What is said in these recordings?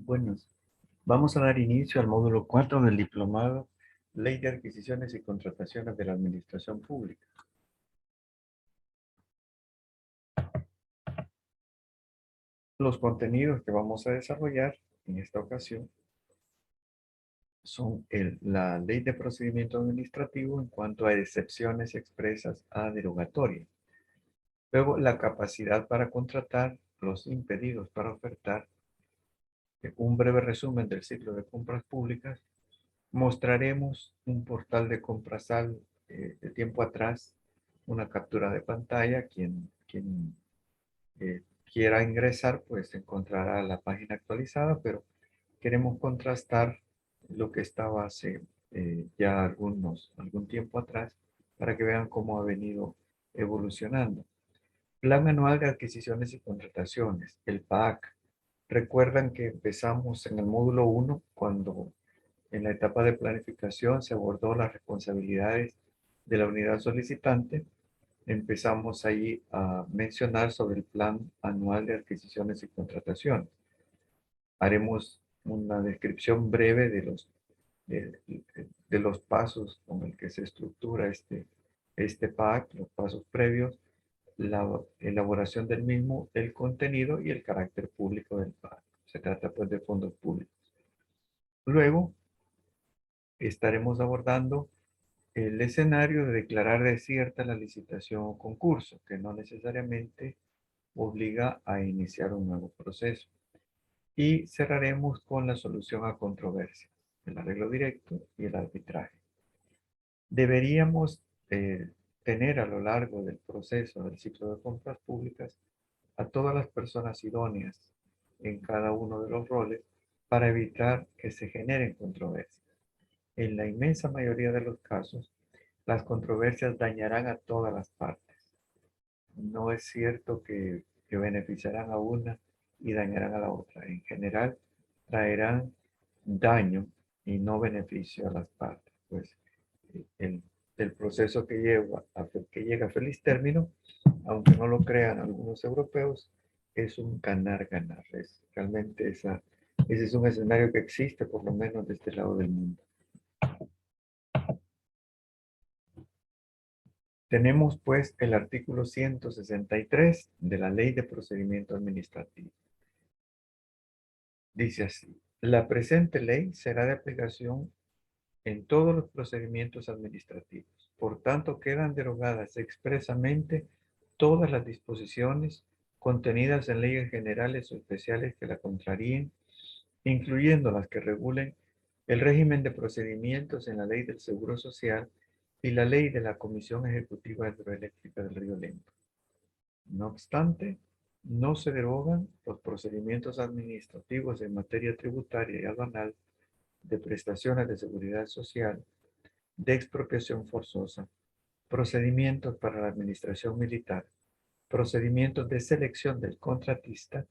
Buenos. Vamos a dar inicio al módulo 4 del diplomado Ley de Adquisiciones y Contrataciones de la Administración Pública. Los contenidos que vamos a desarrollar en esta ocasión son la Ley de Procedimiento Administrativo en cuanto a excepciones expresas a derogatoria. Luego, la capacidad para contratar, los impedidos para ofertar, un breve resumen del ciclo de compras públicas. Mostraremos un portal de Comprasal de tiempo atrás, una captura de pantalla. Quien quiera ingresar, pues encontrará la página actualizada, pero queremos contrastar lo que estaba hace ya algún tiempo atrás para que vean cómo ha venido evolucionando. Plan Anual de Adquisiciones y Contrataciones, el PAC. Recuerdan que empezamos en el módulo 1 cuando en la etapa de planificación se abordó las responsabilidades de la unidad solicitante. Empezamos ahí a mencionar sobre el Plan Anual de Adquisiciones y Contrataciones. Haremos una descripción breve de los pasos con el que se estructura este PAC, los pasos previos, la elaboración del mismo, el contenido y el carácter público del PAC. Se trata pues de fondos públicos. Luego estaremos abordando el escenario de declarar desierta la licitación o concurso, que no necesariamente obliga a iniciar un nuevo proceso. Y cerraremos con la solución a controversias, el arreglo directo y el arbitraje. Deberíamos tener a lo largo del proceso del ciclo de compras públicas a todas las personas idóneas en cada uno de los roles para evitar que se generen controversias. En la inmensa mayoría de los casos, las controversias dañarán a todas las partes. No es cierto que beneficiarán a una y dañarán a la otra. En general, traerán daño y no beneficio a las partes. Pues el proceso que llega a feliz término, aunque no lo crean algunos europeos, es un ganar-ganar. Realmente ese es un escenario que existe, por lo menos de este lado del mundo. Tenemos pues el artículo 163 de la Ley de Procedimiento Administrativo. Dice así: la presente ley será de aplicación en todos los procedimientos administrativos. Por tanto, quedan derogadas expresamente todas las disposiciones contenidas en leyes generales o especiales que la contraríen, incluyendo las que regulen el régimen de procedimientos en la Ley del Seguro Social y la Ley de la Comisión Ejecutiva Hidroeléctrica del Río Lempa. No obstante, no se derogan los procedimientos administrativos en materia tributaria y aduanal, de prestaciones de seguridad social, de expropiación forzosa, procedimientos para la administración militar, procedimientos de selección del contratista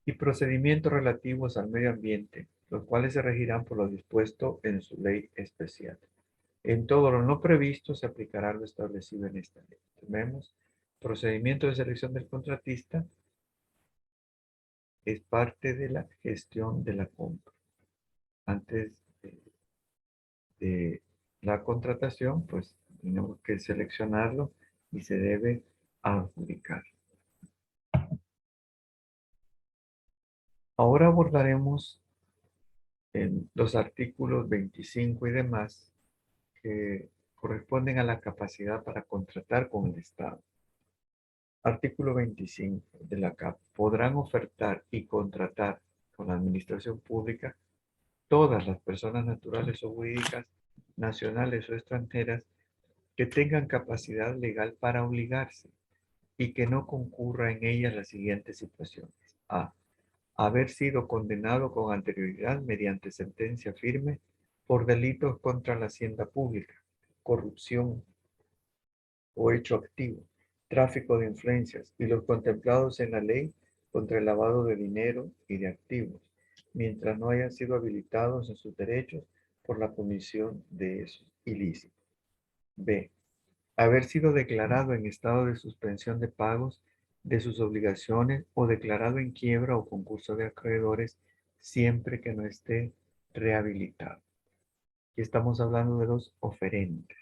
y procedimientos relativos al medio ambiente, los cuales se regirán por lo dispuesto en su ley especial. En todo lo no previsto se aplicará lo establecido en esta ley. Tenemos procedimiento de selección del contratista, es parte de la gestión de la compra. Antes de la contratación, pues tenemos que seleccionarlo y se debe adjudicar. Ahora abordaremos los artículos 25 y demás que corresponden a la capacidad para contratar con el Estado. Artículo 25 de la CAP. Podrán ofertar y contratar con la administración pública todas las personas naturales o jurídicas, nacionales o extranjeras, que tengan capacidad legal para obligarse y que no concurra en ellas las siguientes situaciones. A. Haber sido condenado con anterioridad mediante sentencia firme por delitos contra la hacienda pública, corrupción o hecho activo, tráfico de influencias y los contemplados en la ley contra el lavado de dinero y de activos, mientras no hayan sido habilitados en sus derechos por la comisión de esos ilícitos. B. Haber sido declarado en estado de suspensión de pagos de sus obligaciones o declarado en quiebra o concurso de acreedores siempre que no esté rehabilitado. Aquí estamos hablando de los oferentes.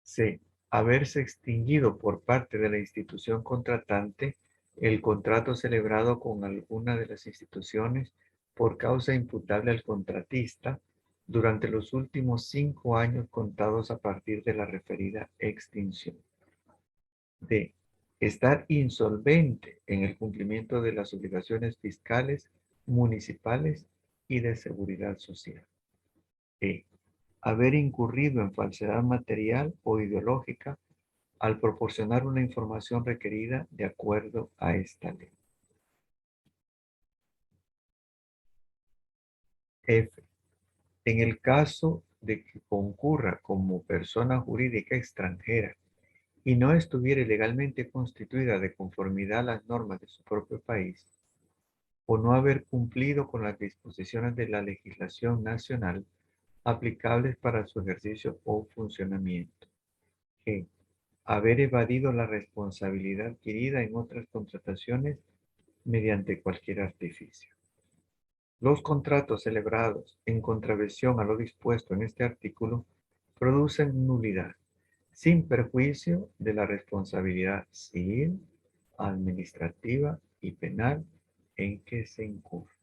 C. Haberse extinguido por parte de la institución contratante el contrato celebrado con alguna de las instituciones por causa imputable al contratista durante los últimos 5 años contados a partir de la referida extinción. D. Estar insolvente en el cumplimiento de las obligaciones fiscales, municipales y de seguridad social. E. Haber incurrido en falsedad material o ideológica al proporcionar una información requerida de acuerdo a esta ley. F. En el caso de que concurra como persona jurídica extranjera y no estuviere legalmente constituida de conformidad a las normas de su propio país, o no haber cumplido con las disposiciones de la legislación nacional aplicables para su ejercicio o funcionamiento. G. Haber evadido la responsabilidad adquirida en otras contrataciones mediante cualquier artificio. Los contratos celebrados en contravención a lo dispuesto en este artículo producen nulidad, sin perjuicio de la responsabilidad civil, administrativa y penal en que se incurre.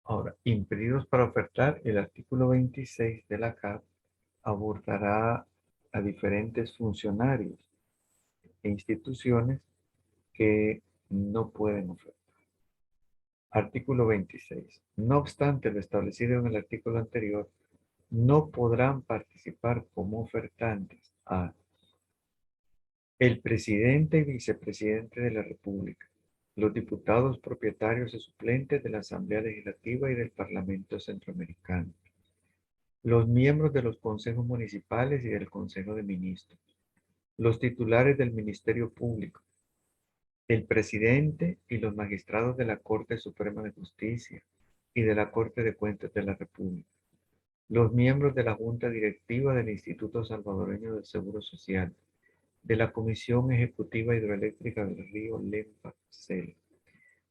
Ahora, impedidos para ofertar, el artículo 26 de la CAP abordará a diferentes funcionarios e instituciones que no pueden ofertar. Artículo 26. No obstante lo establecido en el artículo anterior, no podrán participar como ofertantes a el presidente y vicepresidente de la República, los diputados propietarios y suplentes de la Asamblea Legislativa y del Parlamento Centroamericano, los miembros de los consejos municipales y del Consejo de Ministros, los titulares del Ministerio Público, el presidente y los magistrados de la Corte Suprema de Justicia y de la Corte de Cuentas de la República, los miembros de la Junta Directiva del Instituto Salvadoreño del Seguro Social, de la Comisión Ejecutiva Hidroeléctrica del Río Lempa-Cel,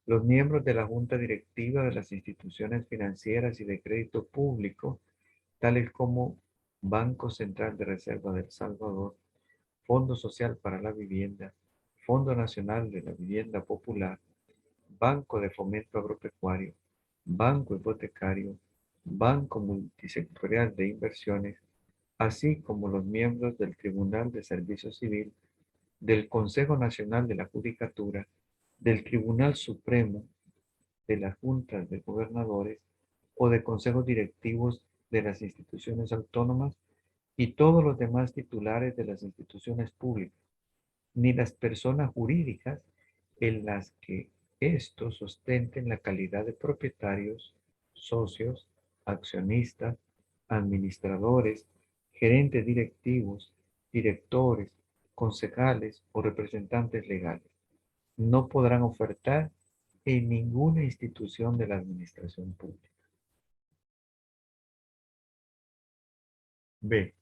los miembros de la Junta Directiva de las instituciones financieras y de crédito público, tales como Banco Central de Reserva de El Salvador, Fondo Social para la Vivienda, Fondo Nacional de la Vivienda Popular, Banco de Fomento Agropecuario, Banco Hipotecario, Banco Multisectorial de Inversiones, así como los miembros del Tribunal de Servicio Civil, del Consejo Nacional de la Judicatura, del Tribunal Supremo, de las juntas de gobernadores o de consejos directivos de las instituciones autónomas y todos los demás titulares de las instituciones públicas, ni las personas jurídicas en las que estos ostenten la calidad de propietarios, socios, accionistas, administradores, gerentes directivos, directores, concejales o representantes legales. No podrán ofertar en ninguna institución de la administración pública. B.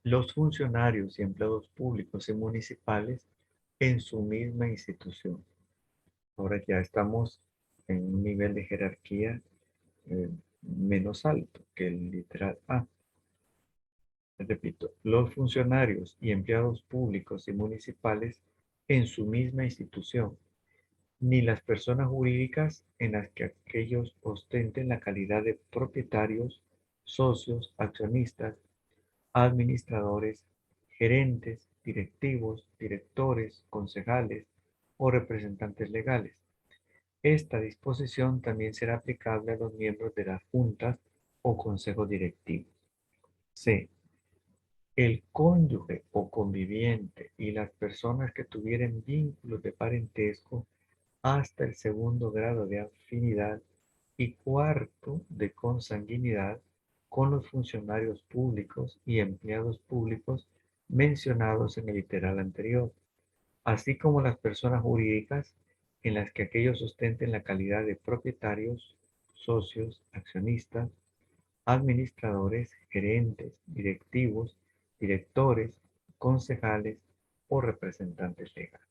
Los funcionarios y empleados públicos y municipales en su misma institución. Ahora ya estamos en un nivel de jerarquía menos alto que el literal A. Repito, los funcionarios y empleados públicos y municipales en su misma institución, ni las personas jurídicas en las que aquellos ostenten la calidad de propietarios, socios, accionistas, administradores, gerentes, directivos, directores, concejales o representantes legales. Esta disposición también será aplicable a los miembros de las juntas o consejos directivos. C. El cónyuge o conviviente y las personas que tuvieran vínculos de parentesco hasta el segundo grado de afinidad y cuarto de consanguinidad con los funcionarios públicos y empleados públicos mencionados en el literal anterior, así como las personas jurídicas en las que aquellos ostenten la calidad de propietarios, socios, accionistas, administradores, gerentes, directivos, directores, concejales o representantes legales.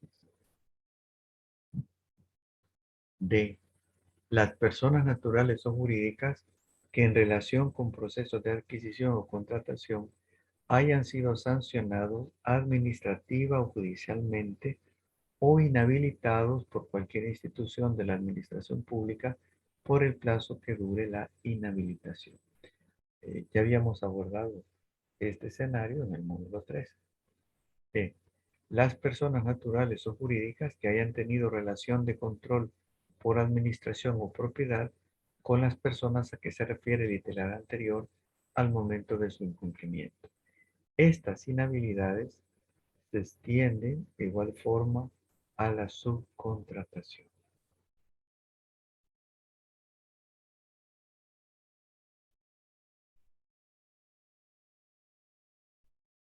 D. Las personas naturales o jurídicas que en relación con procesos de adquisición o contratación hayan sido sancionados administrativa o judicialmente o inhabilitados por cualquier institución de la administración pública por el plazo que dure la inhabilitación. Ya habíamos abordado este escenario en el módulo 3. B. Las personas naturales o jurídicas que hayan tenido relación de control por administración o propiedad con las personas a que se refiere el literal anterior al momento de su incumplimiento. Estas inhabilidades se extienden de igual forma a la subcontratación.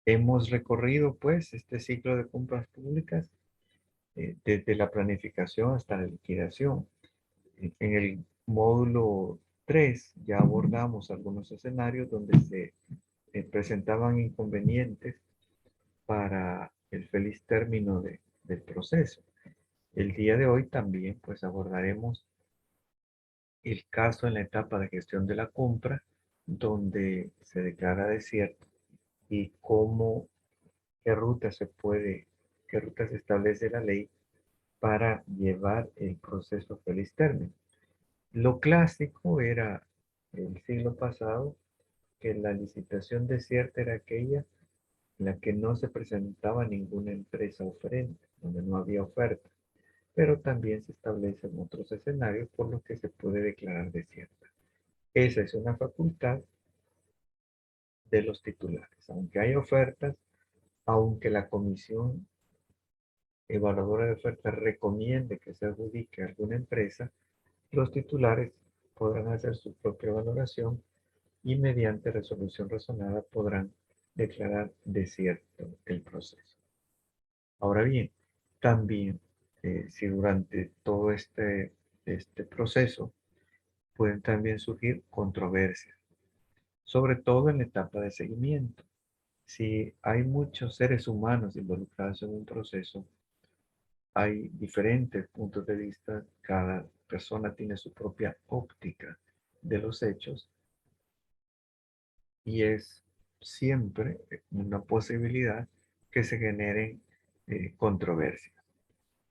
Hemos recorrido pues este ciclo de compras públicas desde la planificación hasta la liquidación. En el módulo 3 ya abordamos algunos escenarios donde se presentaban inconvenientes para el feliz término del proceso. El día de hoy también pues abordaremos el caso en la etapa de gestión de la compra donde se declara desierto y cómo, qué ruta se establece la ley para llevar el proceso a feliz término. Lo clásico era el siglo pasado que la licitación desierta era aquella en la que no se presentaba ninguna empresa oferente, donde no había oferta, pero también se establecen otros escenarios por los que se puede declarar desierta. Esa es una facultad de los titulares. Aunque hay ofertas, aunque la comisión evaluadora de ofertas recomiende que se adjudique a alguna empresa, los titulares podrán hacer su propia valoración y mediante resolución razonada podrán declarar desierto el proceso. Ahora bien, también si durante todo este proceso pueden también surgir controversias, sobre todo en la etapa de seguimiento. Si hay muchos seres humanos involucrados en un proceso, hay diferentes puntos de vista, cada persona tiene su propia óptica de los hechos y es siempre una posibilidad que se generen controversias.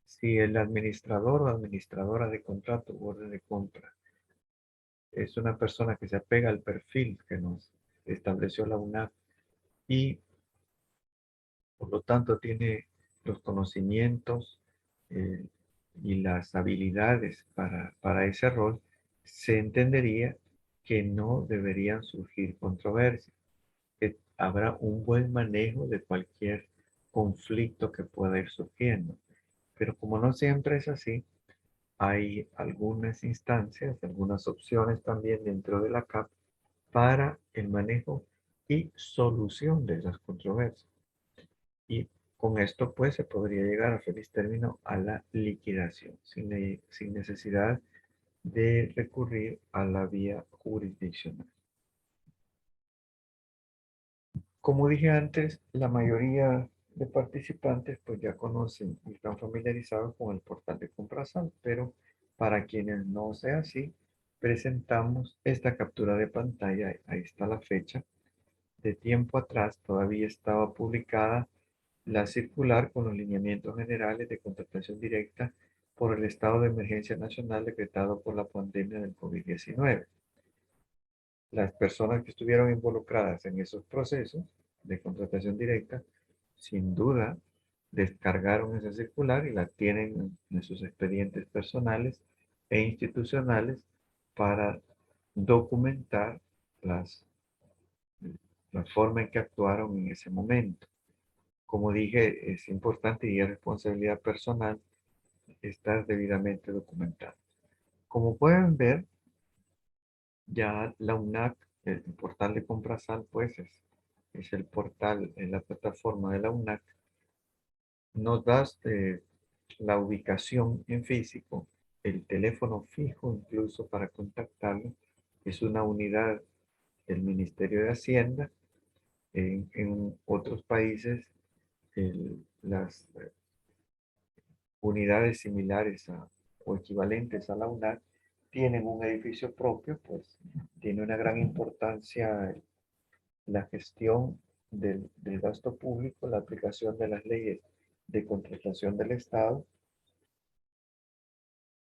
Si el administrador o administradora de contrato o orden de compra es una persona que se apega al perfil que nos estableció la UNAP y por lo tanto tiene los conocimientos eh, y las habilidades para ese rol, se entendería que no deberían surgir controversias, que habrá un buen manejo de cualquier conflicto que pueda ir surgiendo. Pero como no siempre es así, hay algunas instancias, algunas opciones también dentro de la CAP para el manejo y solución de las controversias. Y con esto pues se podría llegar a feliz término a la liquidación, sin necesidad de recurrir a la vía jurisdiccional. Como dije antes, la mayoría de participantes pues ya conocen y están familiarizados con el portal de Comprasan, pero para quienes no sea así, presentamos esta captura de pantalla. Ahí está la fecha. De tiempo atrás todavía estaba publicada la circular con los lineamientos generales de contratación directa por el estado de emergencia nacional decretado por la pandemia del COVID-19. Las personas que estuvieron involucradas en esos procesos de contratación directa, sin duda, descargaron esa circular y la tienen en sus expedientes personales e institucionales para documentar las, la forma en que actuaron en ese momento. Como dije, es importante y es responsabilidad personal estar debidamente documentado. Como pueden ver, ya la UNAC, el portal de Comprasan, pues es el portal en la plataforma de la UNAC, nos da la ubicación en físico, el teléfono fijo incluso para contactarlo, es una unidad del Ministerio de Hacienda. En otros países las unidades similares o equivalentes a la UNAC tienen un edificio propio, pues tiene una gran importancia la gestión del gasto público, la aplicación de las leyes de contratación del Estado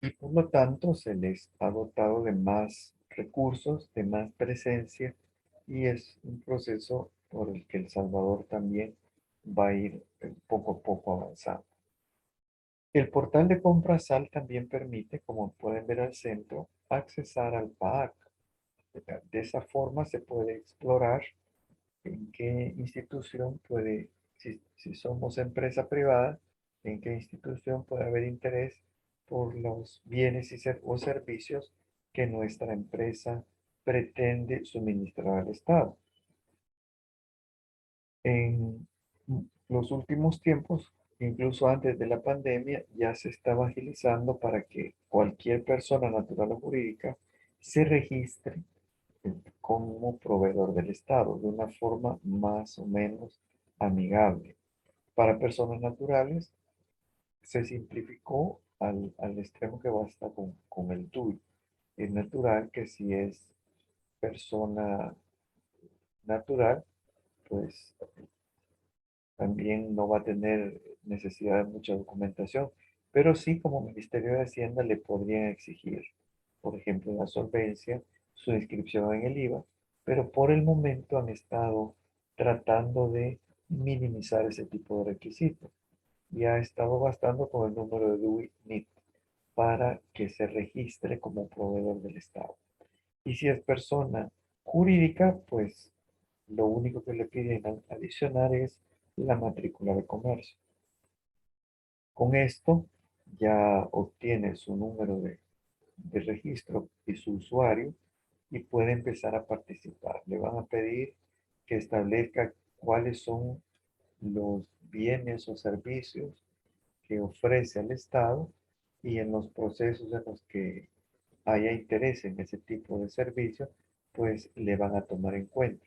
y por lo tanto se les ha dotado de más recursos, de más presencia y es un proceso por el que El Salvador también va a ir poco a poco avanzando. El portal de compra SAL también permite, como pueden ver al centro, accesar al PAAC. De esa forma se puede explorar en qué institución puede, si somos empresa privada, en qué institución puede haber interés por los bienes o servicios que nuestra empresa pretende suministrar al Estado. En los últimos tiempos, incluso antes de la pandemia, ya se estaba agilizando para que cualquier persona natural o jurídica se registre como proveedor del Estado de una forma más o menos amigable. Para personas naturales se simplificó al extremo que basta con el TUI. Es natural que si es persona natural, pues también no va a tener necesidad de mucha documentación, pero sí como Ministerio de Hacienda le podrían exigir, por ejemplo, la solvencia, su inscripción en el IVA, pero por el momento han estado tratando de minimizar ese tipo de requisitos. Y ha estado bastando con el número de DUI-NIT para que se registre como proveedor del Estado. Y si es persona jurídica, pues lo único que le piden adicionar es la matrícula de comercio. Con esto ya obtiene su número de registro y su usuario y puede empezar a participar. Le van a pedir que establezca cuáles son los bienes o servicios que ofrece al Estado y en los procesos en los que haya interés en ese tipo de servicio, pues le van a tomar en cuenta.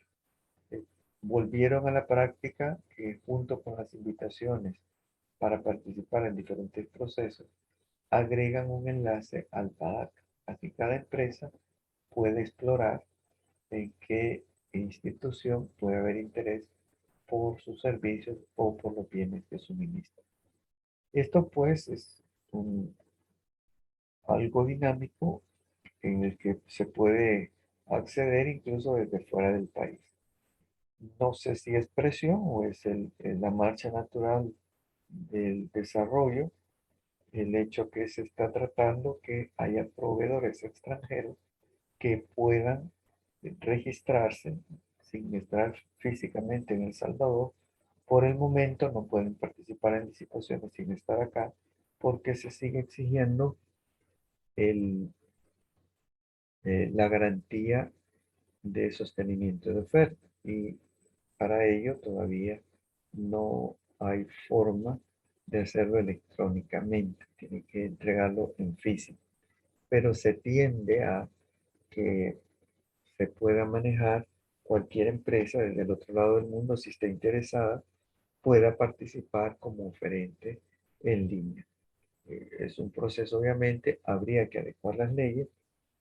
Eh, Volvieron a la práctica que junto con las invitaciones para participar en diferentes procesos, agregan un enlace al PAAC. Así cada empresa puede explorar en qué institución puede haber interés por sus servicios o por los bienes que suministra. Esto pues es algo dinámico en el que se puede acceder incluso desde fuera del país. No sé si es presión o es la marcha natural del desarrollo, el hecho que se está tratando que haya proveedores extranjeros que puedan registrarse sin estar físicamente en El Salvador. Por el momento no pueden participar en licitaciones sin estar acá porque se sigue exigiendo el, la garantía de sostenimiento de oferta y para ello todavía no hay forma de hacerlo electrónicamente, tiene que entregarlo en físico, pero se tiende a que se pueda manejar cualquier empresa desde el otro lado del mundo, si está interesada, pueda participar como oferente en línea. Es un proceso, obviamente, habría que adecuar las leyes,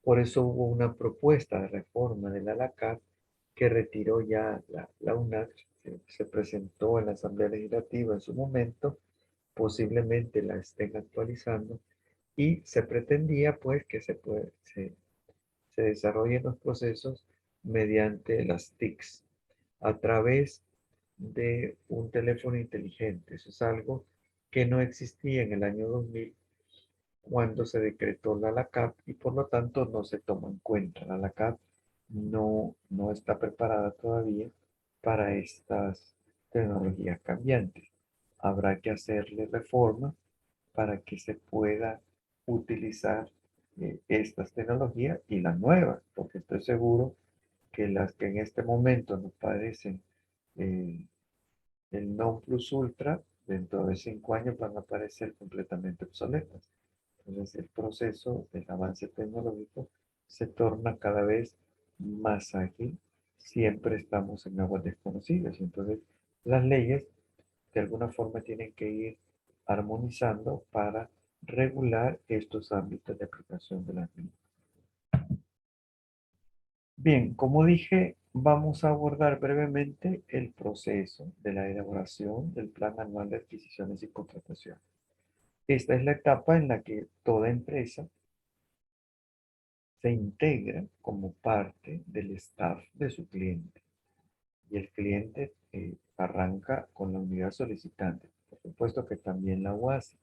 por eso hubo una propuesta de reforma de la LACAP que retiró ya la UNAC, se presentó en la Asamblea Legislativa en su momento, posiblemente la estén actualizando y se pretendía pues que se desarrollen los procesos mediante las TICs a través de un teléfono inteligente. Eso es algo que no existía en el año 2000 cuando se decretó la LACAP y por lo tanto no se toma en cuenta. La LACAP no está preparada todavía para estas tecnologías cambiantes. Habrá que hacerle reforma para que se pueda utilizar estas tecnologías y las nuevas, porque estoy seguro que las que en este momento nos parecen eh, el non plus ultra, dentro de 5 años van a parecer completamente obsoletas. Entonces el proceso del avance tecnológico se torna cada vez más ágil. Siempre estamos en aguas desconocidas. Entonces las leyes de alguna forma tienen que ir armonizando para regular estos ámbitos de aplicación de las mismas. Bien, como dije, vamos a abordar brevemente el proceso de la elaboración del Plan Anual de Adquisiciones y Contrataciones. Esta es la etapa en la que toda empresa se integra como parte del staff de su cliente. Y el cliente arranca con la unidad solicitante. Por supuesto que también la UASI,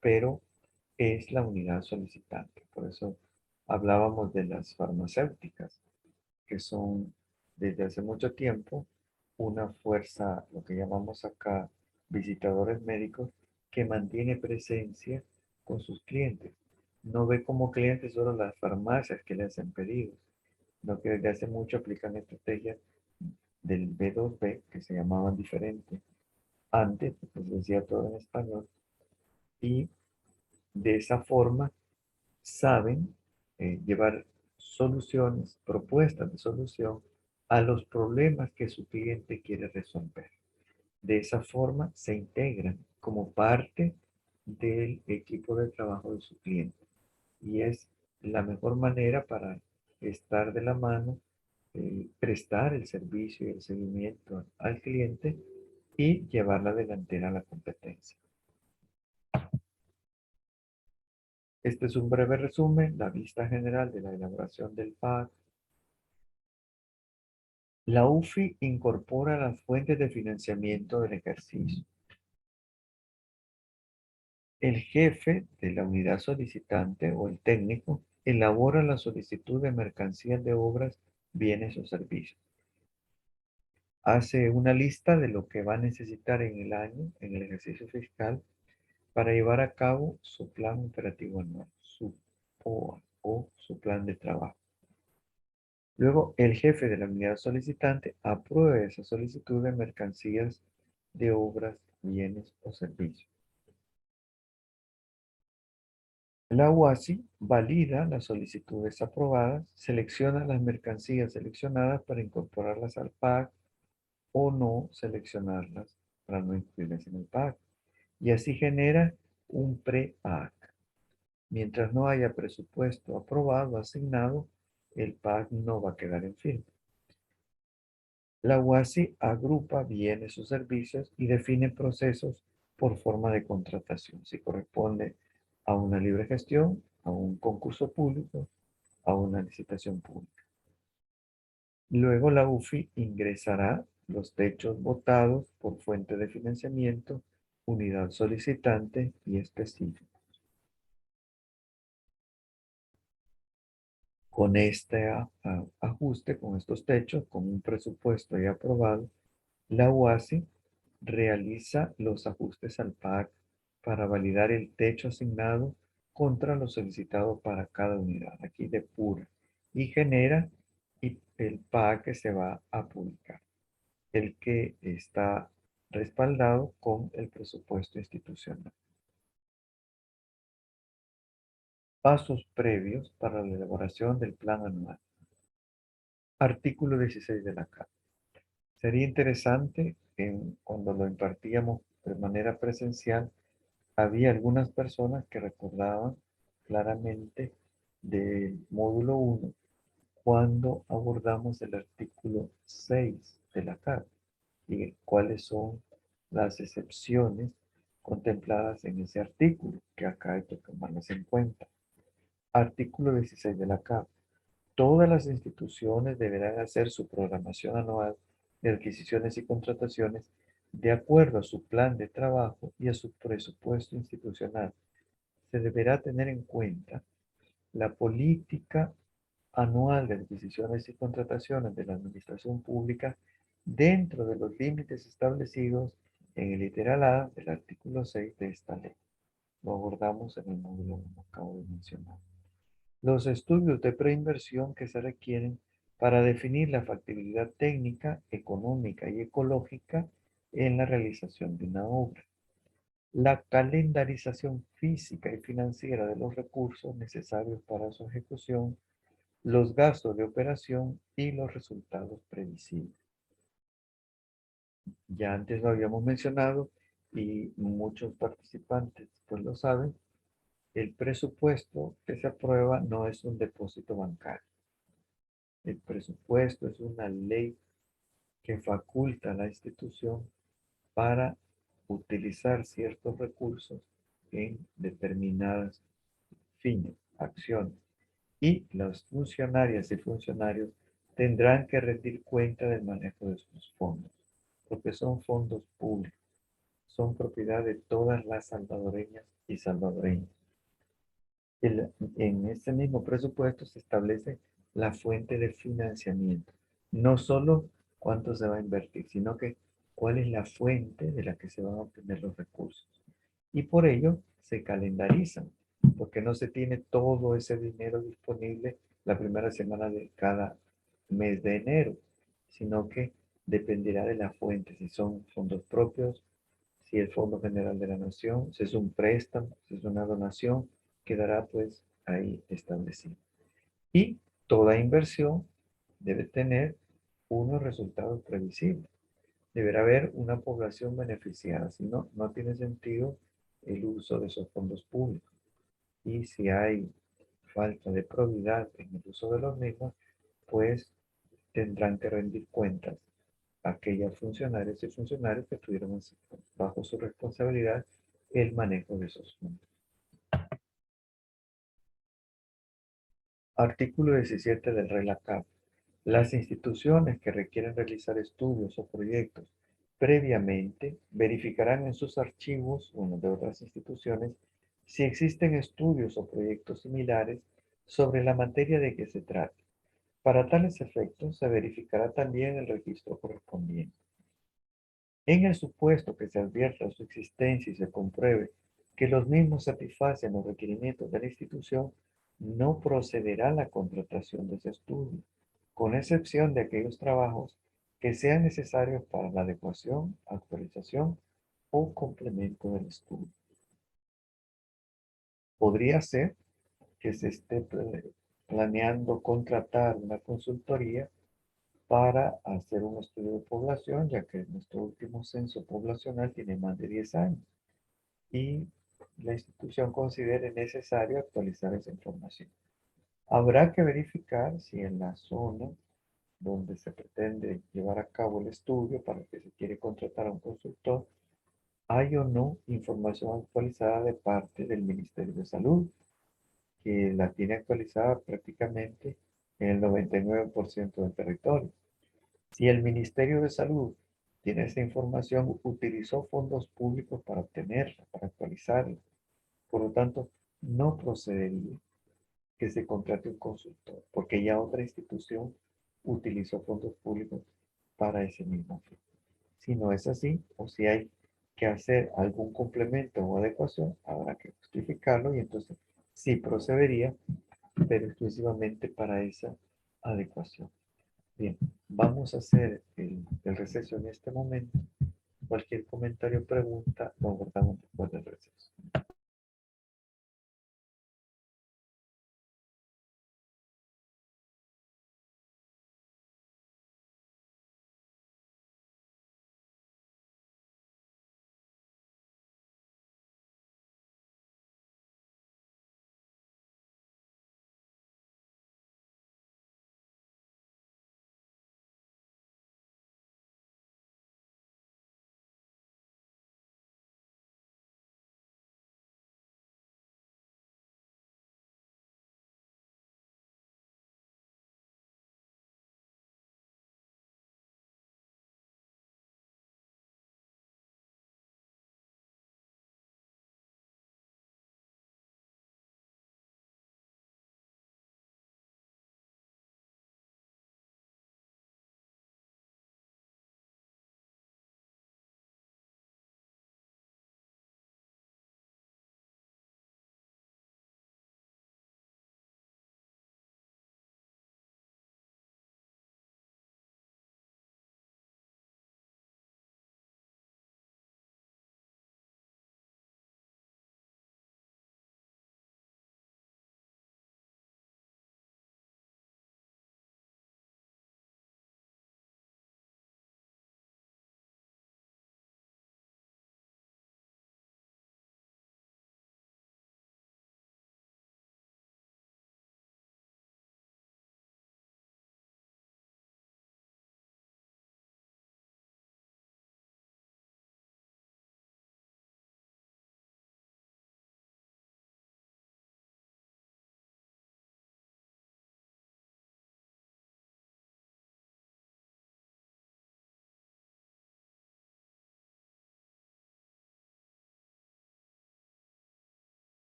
pero es la unidad solicitante. Por eso hablábamos de las farmacéuticas, que son desde hace mucho tiempo una fuerza, lo que llamamos acá visitadores médicos, que mantiene presencia con sus clientes. No ve como clientes solo las farmacias que le hacen pedidos, sino que desde hace mucho aplican estrategias del B2B, que se llamaban diferente antes, porque se decía todo en español, y de esa forma saben llevar soluciones, propuestas de solución a los problemas que su cliente quiere resolver. De esa forma se integran como parte del equipo de trabajo de su cliente. Y es la mejor manera para estar de la mano, prestar el servicio y el seguimiento al cliente y llevar la delantera a la competencia. Este es un breve resumen, la vista general de la elaboración del PAC. La UFI incorpora las fuentes de financiamiento del ejercicio. El jefe de la unidad solicitante o el técnico elabora la solicitud de mercancías de obras, bienes o servicios. Hace una lista de lo que va a necesitar en el año, en el ejercicio fiscal, para llevar a cabo su plan operativo anual, su POA o su plan de trabajo. Luego, el jefe de la unidad solicitante aprueba esa solicitud de mercancías de obras, bienes o servicios. La UASI valida las solicitudes aprobadas, selecciona las mercancías seleccionadas para incorporarlas al PAC o no seleccionarlas para no incluirlas en el PAC. Y así genera un pre-PAC. Mientras no haya presupuesto aprobado, asignado, el PAC no va a quedar en firme. La UASI agrupa bienes o servicios y define procesos por forma de contratación, si corresponde a una libre gestión, a un concurso público, a una licitación pública. Luego la UFI ingresará los techos votados por fuente de financiamiento, unidad solicitante y específico. Con este ajuste, con estos techos, con un presupuesto ya aprobado, la UASI realiza los ajustes al PAC para validar el techo asignado contra lo solicitado para cada unidad, aquí depura, y genera el PAC que se va a publicar, el que está respaldado con el presupuesto institucional. Pasos previos para la elaboración del plan anual. Artículo 16 de la Carta. Sería interesante, cuando lo impartíamos de manera presencial, había algunas personas que recordaban claramente del módulo 1 cuando abordamos el artículo 6 de la Carta y cuáles son las excepciones contempladas en ese artículo, que acá hay que tomarlas en cuenta. Artículo 16 de la Carta. Todas las instituciones deberán hacer su programación anual de adquisiciones y contrataciones de acuerdo a su plan de trabajo y a su presupuesto institucional. Se deberá tener en cuenta la política anual de adquisiciones y contrataciones de la administración pública dentro de los límites establecidos en el literal A del artículo 6 de esta ley. Lo abordamos en el módulo 1, acabo de mencionar. Los estudios de preinversión que se requieren para definir la factibilidad técnica, económica y ecológica en la realización de una obra. La calendarización física y financiera de los recursos necesarios para su ejecución, los gastos de operación y los resultados previsibles. Ya antes lo habíamos mencionado, y muchos participantes pues lo saben, el presupuesto que se aprueba no es un depósito bancario. El presupuesto es una ley que faculta a la institución para utilizar ciertos recursos en determinadas fines, acciones. Y las funcionarias y funcionarios tendrán que rendir cuenta del manejo de sus fondos, porque son fondos públicos, son propiedad de todas las salvadoreñas y salvadoreños. En este mismo presupuesto se establece la fuente de financiamiento, no solo cuánto se va a invertir, sino que cuál es la fuente de la que se van a obtener los recursos. Y por ello se calendarizan, porque no se tiene todo ese dinero disponible la primera semana de cada mes de enero, sino que dependerá de la fuente, si son fondos propios, si el Fondo General de la Nación, si es un préstamo, si es una donación, quedará pues ahí establecido. Y toda inversión debe tener unos resultados previsibles. Deberá haber una población beneficiada, si no, no tiene sentido el uso de esos fondos públicos. Y si hay falta de probidad en el uso de los mismos, pues tendrán que rendir cuentas aquellas funcionarias y funcionarios que tuvieron bajo su responsabilidad el manejo de esos fondos. Artículo 17 del RELACAP. Las instituciones que requieren realizar estudios o proyectos previamente verificarán en sus archivos, uno de otras instituciones, si existen estudios o proyectos similares sobre la materia de que se trate. Para tales efectos, se verificará también el registro correspondiente. En el supuesto que se advierta su existencia y se compruebe que los mismos satisfacen los requerimientos de la institución, no procederá la contratación de ese estudio, con excepción de aquellos trabajos que sean necesarios para la adecuación, actualización o complemento del estudio. Podría ser que se esté planeando contratar una consultoría para hacer un estudio de población, ya que nuestro último censo poblacional tiene más de 10 años y la institución considere necesario actualizar esa información. Habrá que verificar si en la zona donde se pretende llevar a cabo el estudio para que se quiere contratar a un consultor, hay o no información actualizada de parte del Ministerio de Salud, que la tiene actualizada prácticamente en el 99% del territorio. Si el Ministerio de Salud tiene esa información, utilizó fondos públicos para obtenerla, para actualizarla. Por lo tanto, no procedería que se contrate un consultor, porque ya otra institución utilizó fondos públicos para ese mismo fin. Si no es así, o si hay que hacer algún complemento o adecuación, habrá que justificarlo y entonces sí procedería, pero exclusivamente para esa adecuación. Bien, vamos a hacer el receso en este momento. Cualquier comentario o pregunta lo abordamos después del receso.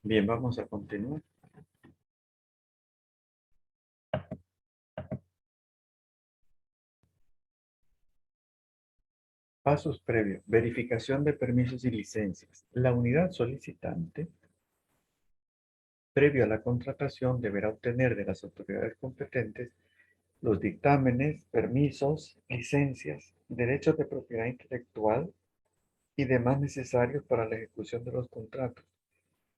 Bien, vamos a continuar. Pasos previos. Verificación de permisos y licencias. La unidad solicitante, previo a la contratación, deberá obtener de las autoridades competentes los dictámenes, permisos, licencias, derechos de propiedad intelectual y demás necesarios para la ejecución de los contratos,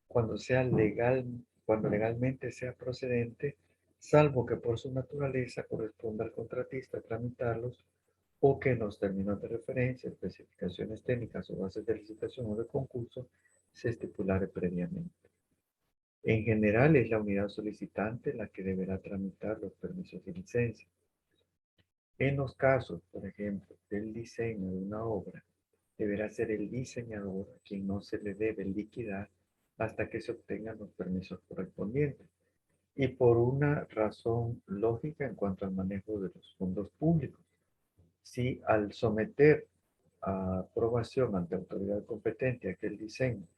cuando sea legal, cuando legalmente sea procedente, salvo que por su naturaleza corresponda al contratista tramitarlos o que en los términos de referencia, especificaciones técnicas o bases de licitación o de concurso se estipulare previamente. En general, es la unidad solicitante la que deberá tramitar los permisos de licencia. En los casos, por ejemplo, del diseño de una obra, deberá ser el diseñador a quien no se le debe liquidar hasta que se obtengan los permisos correspondientes. Y por una razón lógica en cuanto al manejo de los fondos públicos. Si al someter a aprobación ante autoridad competente aquel diseño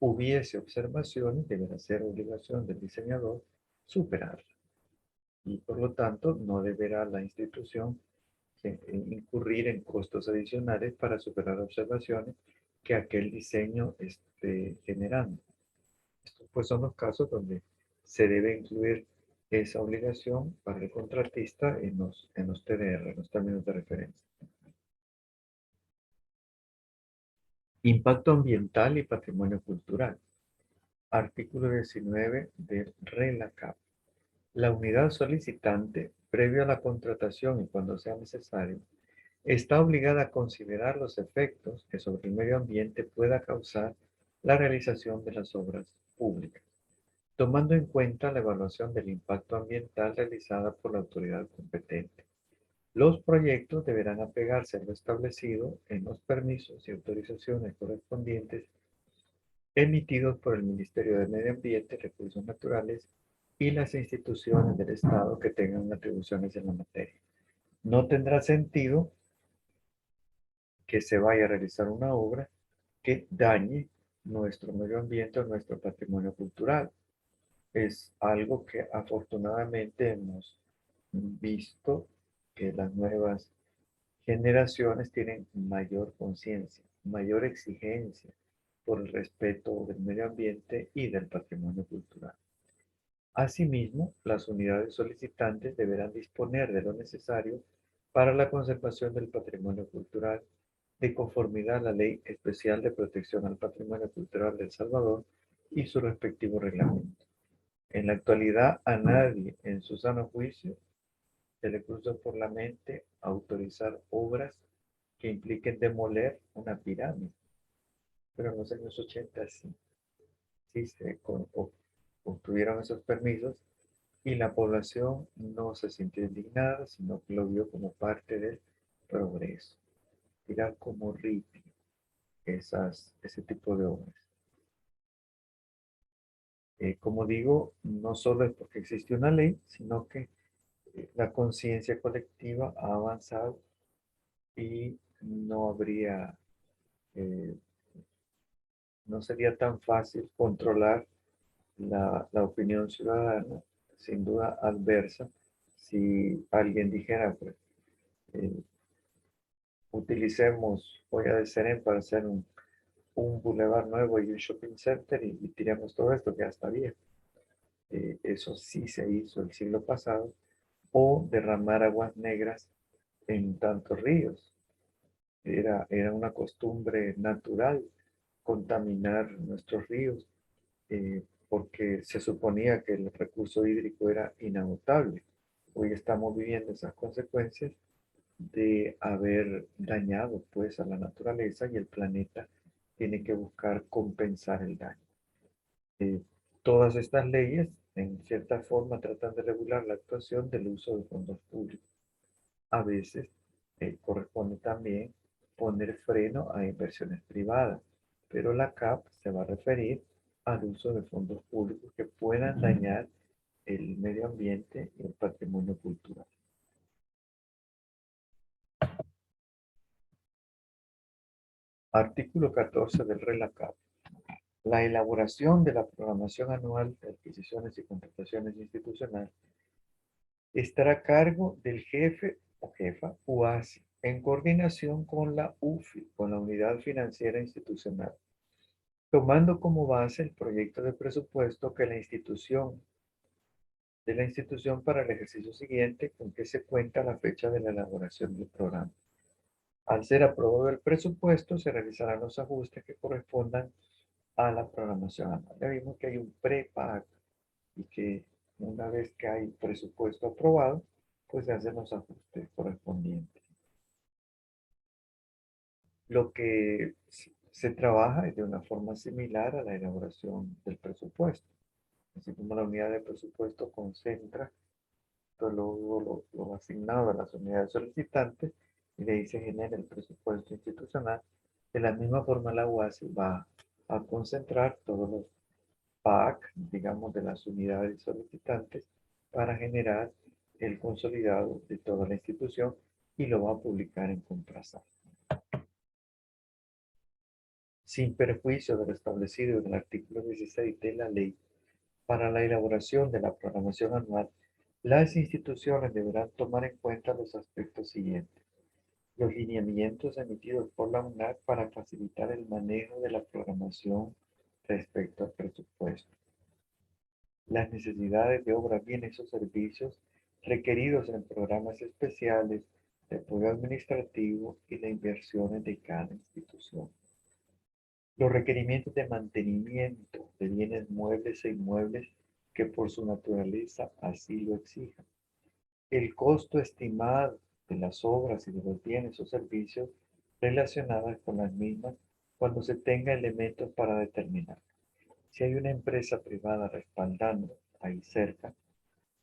hubiese observaciones, deberá ser obligación del diseñador superarlas. Y por lo tanto, no deberá la institución incurrir en costos adicionales para superar observaciones que aquel diseño esté generando. Estos pues son los casos donde se debe incluir esa obligación para el contratista en los TDR, en los términos de referencia. Impacto ambiental y patrimonio cultural. Artículo 19 del RELACAP. La unidad solicitante, previo a la contratación y cuando sea necesario, está obligada a considerar los efectos que sobre el medio ambiente pueda causar la realización de las obras públicas, tomando en cuenta la evaluación del impacto ambiental realizada por la autoridad competente. Los proyectos deberán apegarse a lo establecido en los permisos y autorizaciones correspondientes emitidos por el Ministerio de Medio Ambiente, Recursos Naturales y las instituciones del Estado que tengan atribuciones en la materia. No tendrá sentido que se vaya a realizar una obra que dañe nuestro medio ambiente o nuestro patrimonio cultural. Es algo que afortunadamente hemos visto que las nuevas generaciones tienen mayor conciencia, mayor exigencia por el respeto del medio ambiente y del patrimonio cultural. Asimismo, las unidades solicitantes deberán disponer de lo necesario para la conservación del patrimonio cultural de conformidad a la Ley Especial de Protección al Patrimonio Cultural de El Salvador y su respectivo reglamento. En la actualidad, a nadie en su sano juicio se le cruzó por la mente autorizar obras que impliquen demoler una pirámide. Pero en los años 80 sí, sí se obtuvieron esos permisos y la población no se sintió indignada, sino que lo vio como parte del progreso. Era como ripio ese tipo de obras. Como digo, no solo es porque existe una ley, sino que la conciencia colectiva ha avanzado y eh, no sería tan fácil controlar la opinión ciudadana, sin duda adversa, si alguien dijera, pues, eh, utilicemos olla de Serén para hacer un bulevar nuevo y un shopping center y tiramos todo esto que ya está viejo. Eso sí se hizo el siglo pasado, o derramar aguas negras en tantos ríos. Era una costumbre natural contaminar nuestros ríos porque se suponía que el recurso hídrico era inagotable. Hoy estamos viviendo esas consecuencias de haber dañado pues a la naturaleza y el planeta tiene que buscar compensar el daño. Eh, Todas estas leyes en cierta forma tratan de regular la actuación del uso de fondos públicos. A veces corresponde también poner freno a inversiones privadas, pero la CAP se va a referir al uso de fondos públicos que puedan dañar el medio ambiente y el patrimonio cultural. Artículo 14 del RELACAP. La elaboración de la programación anual de adquisiciones y contrataciones institucionales estará a cargo del jefe o jefa UASI en coordinación con la UFI, con la Unidad Financiera Institucional, tomando como base el proyecto de presupuesto que la institución para el ejercicio siguiente con que se cuenta la fecha de la elaboración del programa. Al ser aprobado el presupuesto, se realizarán los ajustes que correspondan a la programación anual. Ya vimos que hay un pre-PAC y que una vez que hay presupuesto aprobado, pues se hacen los ajustes correspondientes. Lo que se trabaja es de una forma similar a la elaboración del presupuesto. Así como la unidad de presupuesto concentra todo lo asignado a las unidades solicitantes y de ahí se genera el presupuesto institucional. De la misma forma, la UASI va a concentrar todos los PAC, digamos, de las unidades solicitantes para generar el consolidado de toda la institución y lo va a publicar en Comprasar. Sin perjuicio de lo establecido en el artículo 16 de la ley, para la elaboración de la programación anual, las instituciones deberán tomar en cuenta los aspectos siguientes. Los lineamientos emitidos por la UNAC para facilitar el manejo de la programación respecto al presupuesto. Las necesidades de obras, bienes o servicios requeridos en programas especiales de apoyo administrativo y de inversiones de cada institución. Los requerimientos de mantenimiento de bienes muebles e inmuebles que por su naturaleza así lo exijan. El costo estimado de las obras y de los bienes o servicios relacionadas con las mismas cuando se tenga elementos para determinar. Si hay una empresa privada respaldando ahí cerca,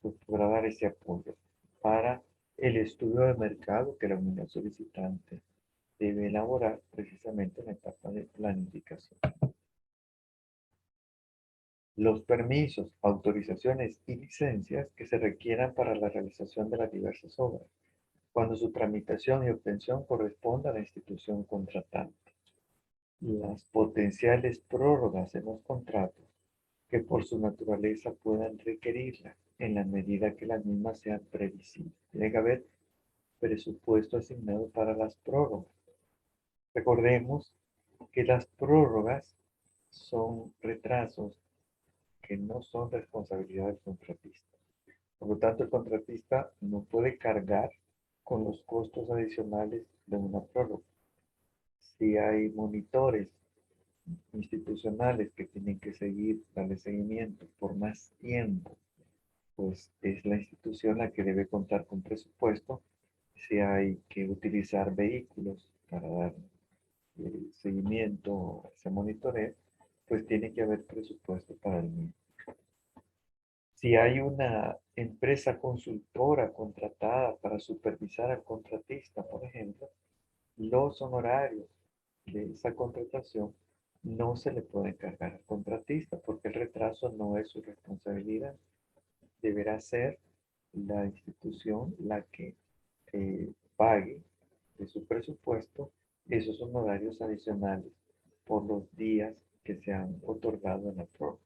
pues podrá dar ese apoyo para el estudio de mercado que la unidad solicitante debe elaborar precisamente en la etapa de planificación. Los permisos, autorizaciones y licencias que se requieran para la realización de las diversas obras, cuando su tramitación y obtención corresponda a la institución contratante. Las potenciales prórrogas en los contratos que por su naturaleza puedan requerirla en la medida que las mismas sean previsibles. Tiene que haber presupuesto asignado para las prórrogas. Recordemos que las prórrogas son retrasos que no son responsabilidad del contratista. Por lo tanto, el contratista no puede cargar con los costos adicionales de una prórroga. Si hay monitores institucionales que tienen que darle seguimiento por más tiempo, pues es la institución la que debe contar con presupuesto. Si hay que utilizar vehículos para dar seguimiento a ese monitoreo, pues tiene que haber presupuesto para el mismo. Si hay una empresa consultora contratada para supervisar al contratista, por ejemplo, los honorarios de esa contratación no se le pueden cargar al contratista porque el retraso no es su responsabilidad. Deberá ser la institución la que pague de su presupuesto esos honorarios adicionales por los días que se han otorgado en la prórroga.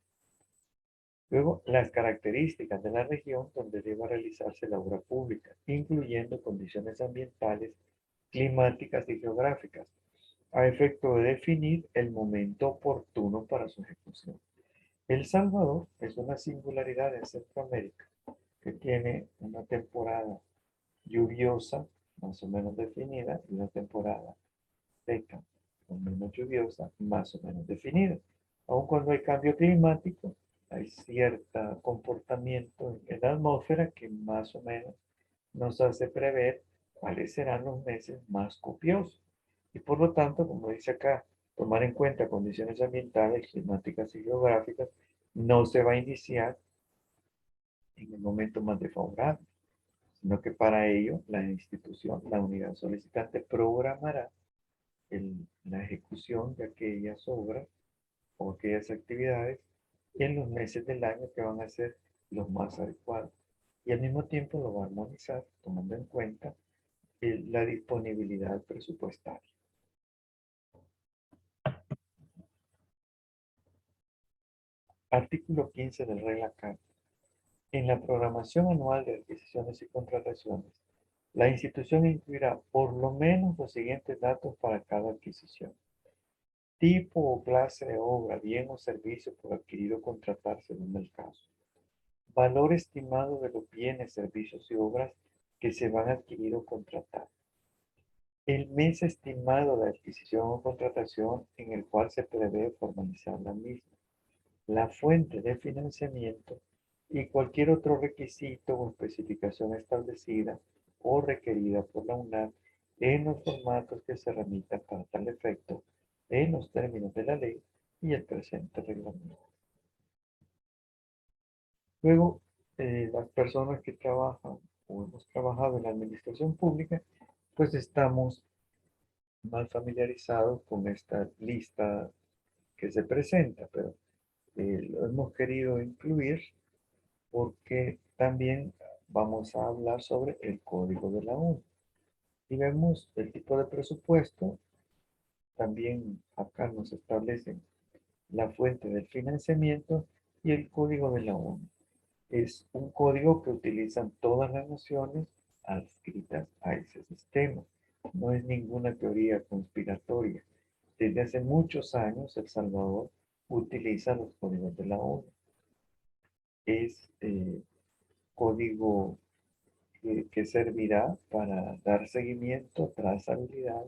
Luego, las características de la región donde deba realizarse la obra pública, incluyendo condiciones ambientales, climáticas y geográficas, a efecto de definir el momento oportuno para su ejecución. El Salvador es una singularidad en Centroamérica que tiene una temporada lluviosa, más o menos definida, y una temporada seca, o menos lluviosa, más o menos definida. Aun cuando hay cambio climático, hay cierto comportamiento en la atmósfera que más o menos nos hace prever cuáles serán los meses más copiosos. Y por lo tanto, como dice acá, tomar en cuenta condiciones ambientales, climáticas y geográficas, no se va a iniciar en el momento más desfavorable, sino que para ello la institución, la unidad solicitante programará la ejecución de aquellas obras o aquellas actividades en los meses del año que van a ser los más adecuados. Y al mismo tiempo lo va a armonizar tomando en cuenta la disponibilidad presupuestaria. Artículo 15 del Regla CAN. En la programación anual de adquisiciones y contrataciones, la institución incluirá por lo menos los siguientes datos para cada adquisición: tipo o clase de obra, bien o servicio por adquirido o contratar según el caso; valor estimado de los bienes, servicios y obras que se van a adquirir o contratar; el mes estimado de adquisición o contratación en el cual se prevé formalizar la misma; la fuente de financiamiento y cualquier otro requisito o especificación establecida o requerida por la UNAM en los formatos que se remitan para tal efecto en los términos de la ley y el presente reglamento. Luego, las personas que trabajan o hemos trabajado en la administración pública, pues estamos más familiarizados con esta lista que se presenta, pero lo hemos querido incluir porque también vamos a hablar sobre el código de la ONU. Y vemos el tipo de presupuesto, también acá nos establecen la fuente del financiamiento y el código de la ONU. Es un código que utilizan todas las naciones adscritas a ese sistema. No es ninguna teoría conspiratoria. Desde hace muchos años, El Salvador utiliza los códigos de la ONU. Es código que servirá para dar seguimiento, trazabilidad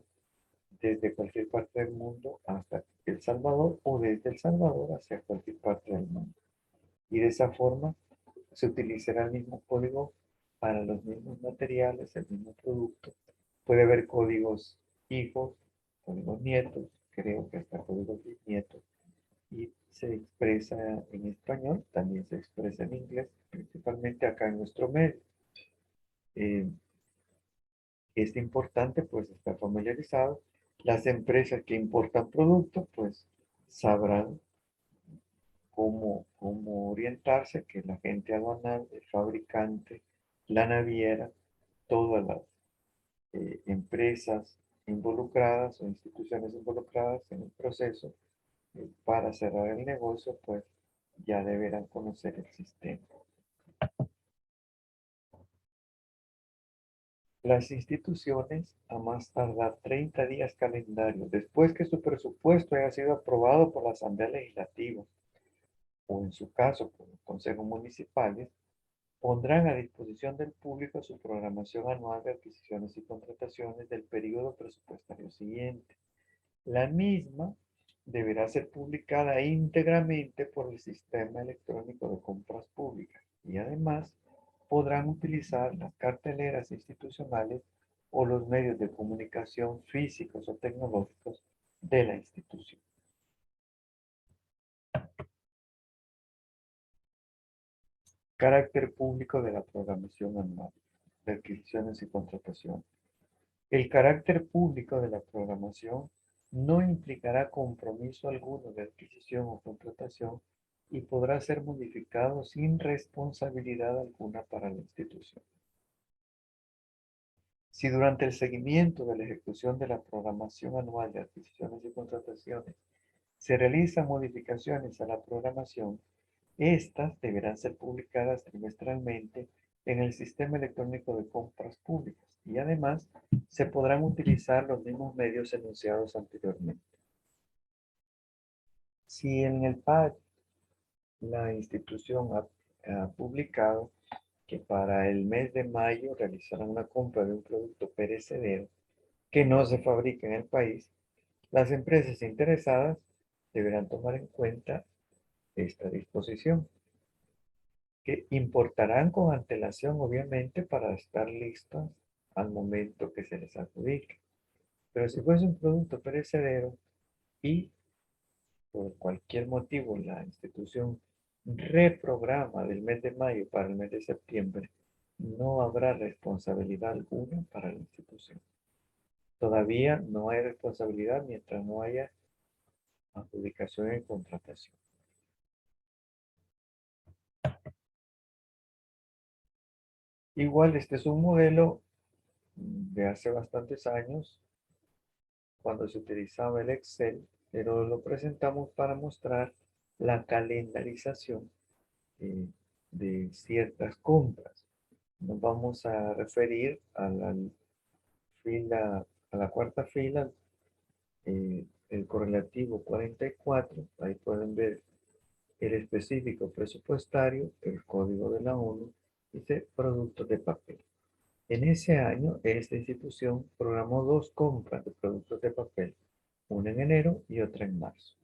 desde cualquier parte del mundo hasta El Salvador o desde El Salvador hacia cualquier parte del mundo. Y de esa forma se utilizará el mismo código para los mismos materiales, el mismo producto. Puede haber códigos hijos, códigos nietos, creo que hasta códigos bisnietos, y se expresa en español, también se expresa en inglés, principalmente acá en nuestro medio. Eh, es importante pues estar familiarizado. Las empresas que importan productos pues sabrán cómo orientarse, que la gente aduanal, el fabricante, la naviera, todas las empresas involucradas o instituciones involucradas en el proceso para cerrar el negocio, pues ya deberán conocer el sistema. Las instituciones, a más tardar 30 días calendario después que su presupuesto haya sido aprobado por la Asamblea Legislativa o en su caso por los consejos municipales, pondrán a disposición del público su programación anual de adquisiciones y contrataciones del periodo presupuestario siguiente. La misma deberá ser publicada íntegramente por el Sistema Electrónico de Compras Públicas y además podrán utilizar las carteleras institucionales o los medios de comunicación físicos o tecnológicos de la institución. Carácter público de la programación anual de adquisiciones y contrataciones. El carácter público de la programación no implicará compromiso alguno de adquisición o contratación y podrá ser modificado sin responsabilidad alguna para la institución. Si durante el seguimiento de la ejecución de la programación anual de adquisiciones y contrataciones se realizan modificaciones a la programación, estas deberán ser publicadas trimestralmente en el Sistema Electrónico de Compras Públicas y además se podrán utilizar los mismos medios enunciados anteriormente. Si en el PAC la institución ha publicado que para el mes de mayo realizarán una compra de un producto perecedero que no se fabrica en el país, las empresas interesadas deberán tomar en cuenta esta disposición, que importarán con antelación, obviamente, para estar listas al momento que se les adjudique. Pero si fuese un producto perecedero y por cualquier motivo la institución reprograma del mes de mayo para el mes de septiembre, no habrá responsabilidad alguna para la institución. Todavía no hay responsabilidad mientras no haya adjudicación y contratación. Igual, este es un modelo de hace bastantes años, cuando se utilizaba el Excel, pero lo presentamos para mostrar la calendarización de ciertas compras. Nos vamos a referir a la fila, a la cuarta fila, el correlativo 44. Ahí pueden ver el específico presupuestario, el código de la ONU, dice productos de papel. En ese año, esta institución programó dos compras de productos de papel, una en enero y otra en marzo.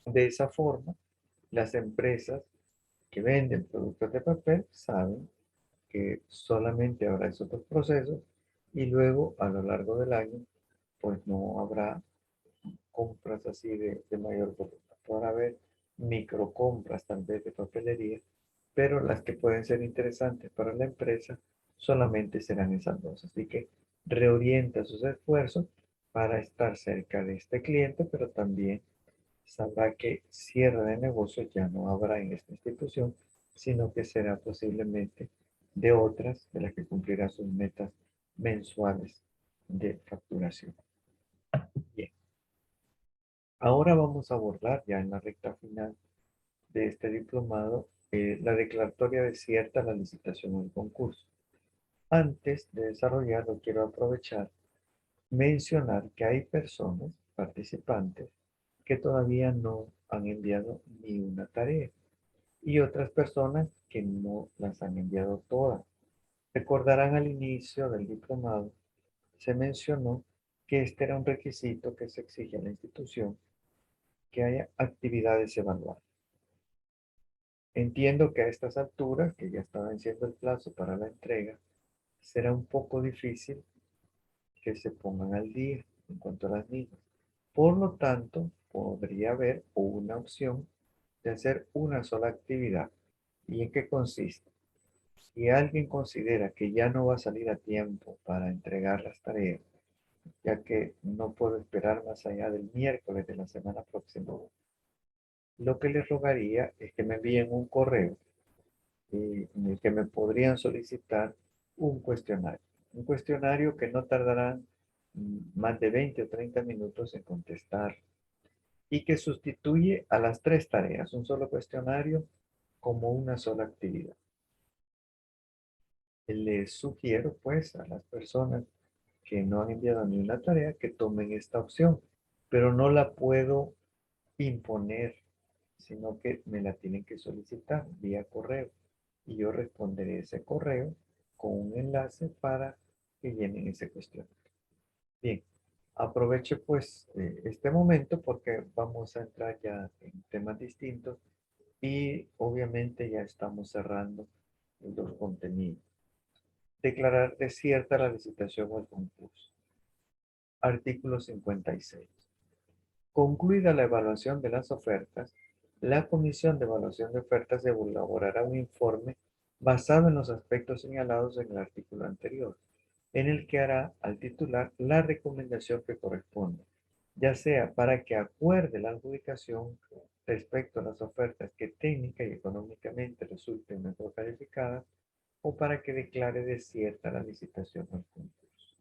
De esa forma, las empresas que venden productos de papel saben que solamente habrá esos dos procesos y luego a lo largo del año pues no habrá compras así de mayor volumen. Podrá haber microcompras tal vez de papelería, pero las que pueden ser interesantes para la empresa solamente serán esas dos. Así que reorienta sus esfuerzos para estar cerca de este cliente, pero también sabrá que cierre de negocio ya no habrá en esta institución, sino que será posiblemente de otras de las que cumplirá sus metas mensuales de facturación. Bien, ahora vamos a abordar ya en la recta final de este diplomado la declaratoria desierta, la licitación o el concurso. Antes de desarrollarlo, quiero aprovechar mencionar que hay personas, participantes, que todavía no han enviado ni una tarea y otras personas que no las han enviado todas. Recordarán al inicio del diplomado, se mencionó que este era un requisito que se exige a la institución, que haya actividades evaluadas. Entiendo que a estas alturas, que ya está venciendo el plazo para la entrega, será un poco difícil que se pongan al día en cuanto a las mismas. Por lo tanto, podría haber una opción de hacer una sola actividad. ¿Y en qué consiste? Si alguien considera que ya no va a salir a tiempo para entregar las tareas, ya que no puedo esperar más allá del miércoles de la semana próxima, lo que les rogaría es que me envíen un correo en el que me podrían solicitar un cuestionario. Un cuestionario que no tardará más de 20 o 30 minutos en contestar y que sustituye a las tres tareas, un solo cuestionario como una sola actividad. Les sugiero pues a las personas que no han enviado ni una tarea que tomen esta opción, pero no la puedo imponer, sino que me la tienen que solicitar vía correo y yo responderé ese correo con un enlace para que llenen ese cuestionario. Bien, aproveche pues este momento porque vamos a entrar ya en temas distintos y obviamente ya estamos cerrando los contenidos. Declarar desierta la licitación o el concurso. Artículo 56. Concluida la evaluación de las ofertas, la Comisión de Evaluación de Ofertas elaborará un informe basado en los aspectos señalados en el artículo anterior, en el que hará al titular la recomendación que corresponde, ya sea para que acuerde la adjudicación respecto a las ofertas que técnica y económicamente resulten mejor calificadas o para que declare desierta la licitación o el concurso.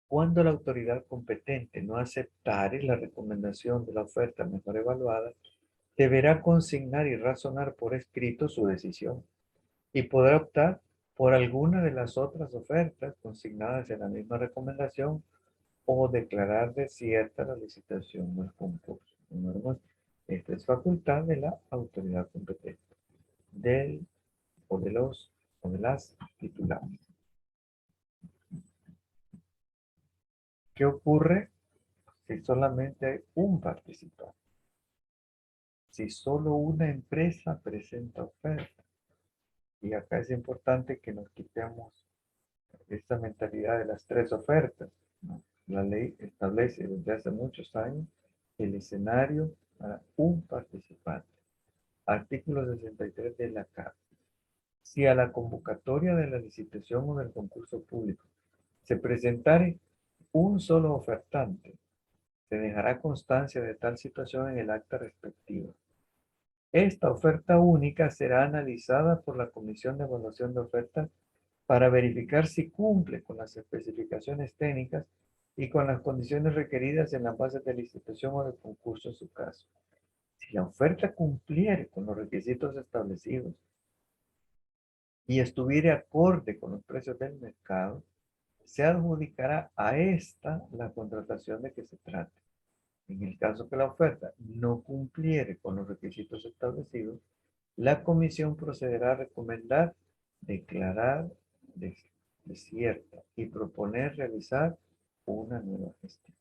Cuando la autoridad competente no aceptare la recomendación de la oferta mejor evaluada, deberá consignar y razonar por escrito su decisión y podrá optar por alguna de las otras ofertas consignadas en la misma recomendación o declarar desierta la licitación o el concurso. Esta es facultad de la autoridad competente, del o de los o de las titulares. ¿Qué ocurre si solamente hay un participante? Si solo una empresa presenta oferta. Y acá es importante que nos quitemos esta mentalidad de las tres ofertas, ¿no? La ley establece desde hace muchos años el escenario para un participante. Artículo 63 de la Carta. Si a la convocatoria de la licitación o del concurso público se presentare un solo ofertante, se dejará constancia de tal situación en el acta respectiva. Esta oferta única será analizada por la Comisión de Evaluación de Ofertas para verificar si cumple con las especificaciones técnicas y con las condiciones requeridas en las bases de licitación o de concurso en su caso. Si la oferta cumpliere con los requisitos establecidos y estuviere acorde con los precios del mercado, se adjudicará a esta la contratación de que se trate. En el caso que la oferta no cumpliere con los requisitos establecidos, la comisión procederá a recomendar, declarar desierta y proponer realizar una nueva gestión.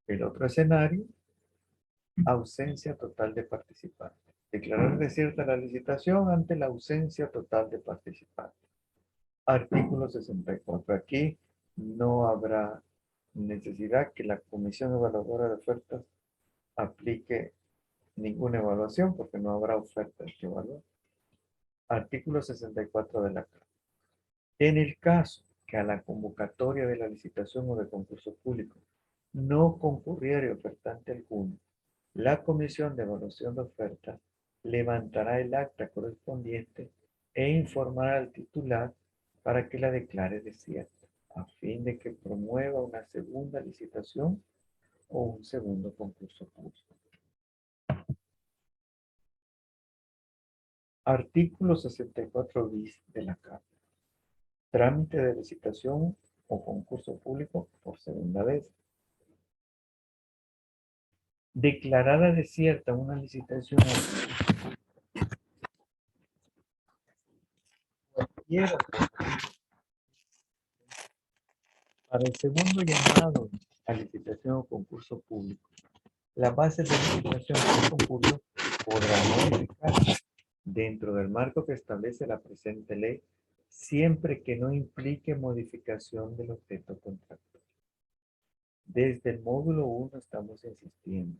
El otro escenario, ausencia total de participantes. Declarar desierta la licitación ante la ausencia total de participantes. Artículo 64. Aquí no habrá necesidad que la comisión evaluadora de ofertas aplique ninguna evaluación porque no habrá ofertas que evaluar. Artículo 64 de la Carta. En el caso que a la convocatoria de la licitación o de concurso público no concurriere ofertante alguno, la Comisión de Evaluación de Ofertas levantará el acta correspondiente e informará al titular para que la declare desierta, a fin de que promueva una segunda licitación o un segundo concurso público. Artículo 64 bis de la Carta. Trámite de licitación o concurso público por segunda vez. Declarada desierta una licitación cualquiera para el segundo llamado a licitación o concurso público. La base de licitación o concurso podrá modificarse dentro del marco que establece la presente ley, siempre que no implique modificación del objeto contractual. Desde el módulo 1 estamos insistiendo.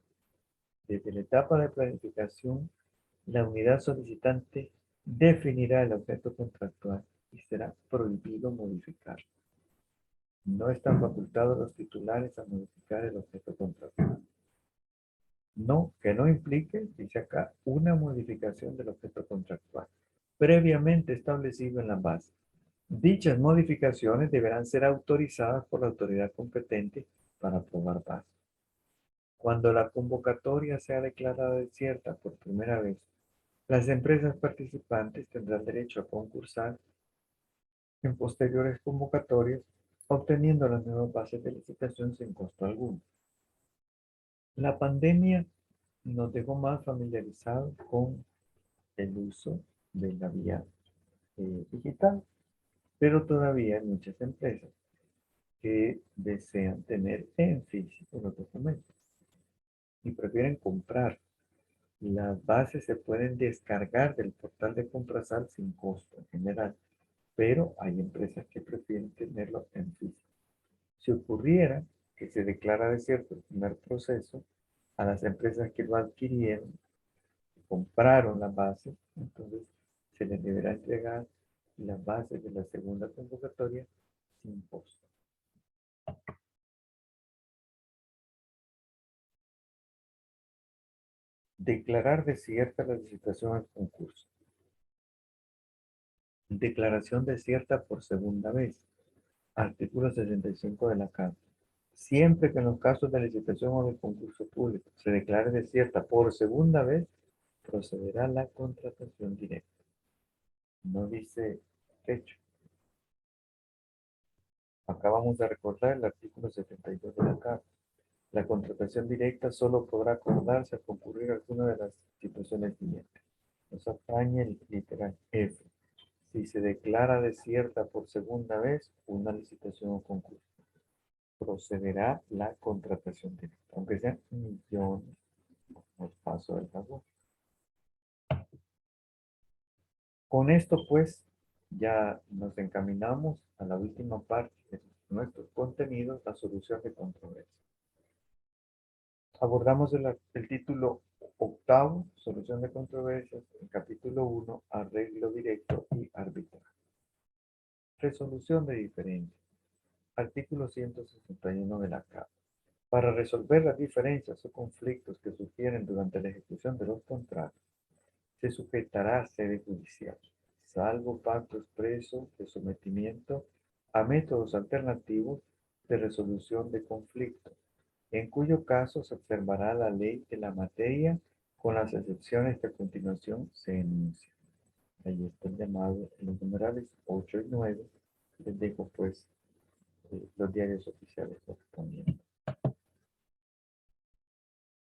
Desde la etapa de planificación, la unidad solicitante definirá el objeto contractual y será prohibido modificarlo. No están facultados los titulares a modificar el objeto contractual. No, que no implique, dice acá, una modificación del objeto contractual previamente establecido en la base. Dichas modificaciones deberán ser autorizadas por la autoridad competente para aprobar base. Cuando la convocatoria sea declarada desierta por primera vez, las empresas participantes tendrán derecho a concursar en posteriores convocatorias, obteniendo las nuevas bases de licitación sin costo alguno. La pandemia nos dejó más familiarizados con el uso de la vía digital, pero todavía hay muchas empresas que desean tener en físico los documentos y prefieren comprar. Las bases se pueden descargar del portal de Comprasal sin costo en general, pero hay empresas que prefieren tenerlo en físico. Si ocurriera que se declara desierto el primer proceso, a las empresas que lo adquirieron, compraron la base, entonces se les deberá entregar la base de la segunda convocatoria sin costo. Declarar desierta la licitación al concurso. Declaración desierta por segunda vez. Artículo 65 de la Carta. Siempre que en los casos de licitación o de concurso público se declare desierta por segunda vez, procederá la contratación directa. No dice hecho. Acá vamos a recordar el artículo 72 de la Carta. La contratación directa solo podrá acordarse al concurrir alguna de las situaciones siguientes. Nos atañe el literal F. Si se declara desierta por segunda vez una licitación o concurso, procederá la contratación directa, aunque sean millones, por paso del favor. Con esto, pues, ya nos encaminamos a la última parte de nuestros contenidos, la solución de controversia. Abordamos el título octavo, solución de controversias, el capítulo 1, arreglo directo y arbitraje. Resolución de diferencias. Artículo 161 de la Carta. Para resolver las diferencias o conflictos que surgieren durante la ejecución de los contratos, se sujetará a sede judicial, salvo pacto expreso de sometimiento a métodos alternativos de resolución de conflicto, en cuyo caso se observará la ley de la materia con las excepciones que a continuación se enuncian. Ahí está el llamado en los numerales 8 y 9. Les dejo pues los diarios oficiales correspondientes.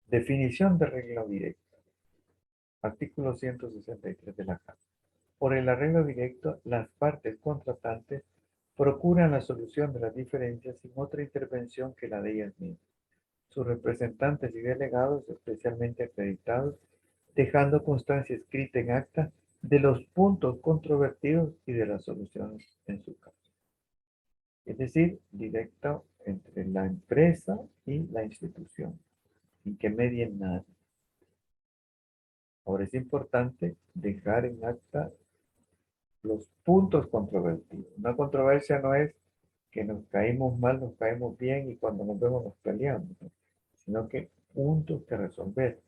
Definición de arreglo directo. Artículo 163 de la Carta. Por el arreglo directo, las partes contratantes procuran la solución de las diferencias sin otra intervención que la de ellas mismas. Sus representantes y delegados especialmente acreditados, dejando constancia escrita en acta de los puntos controvertidos y de las soluciones en su caso. Es decir, directo entre la empresa y la institución, sin que medien nada. Ahora es importante dejar en acta los puntos controvertidos. Una controversia no es que nos caímos mal, nos caímos bien y cuando nos vemos nos peleamos, ¿no? Sino que puntos que resolver.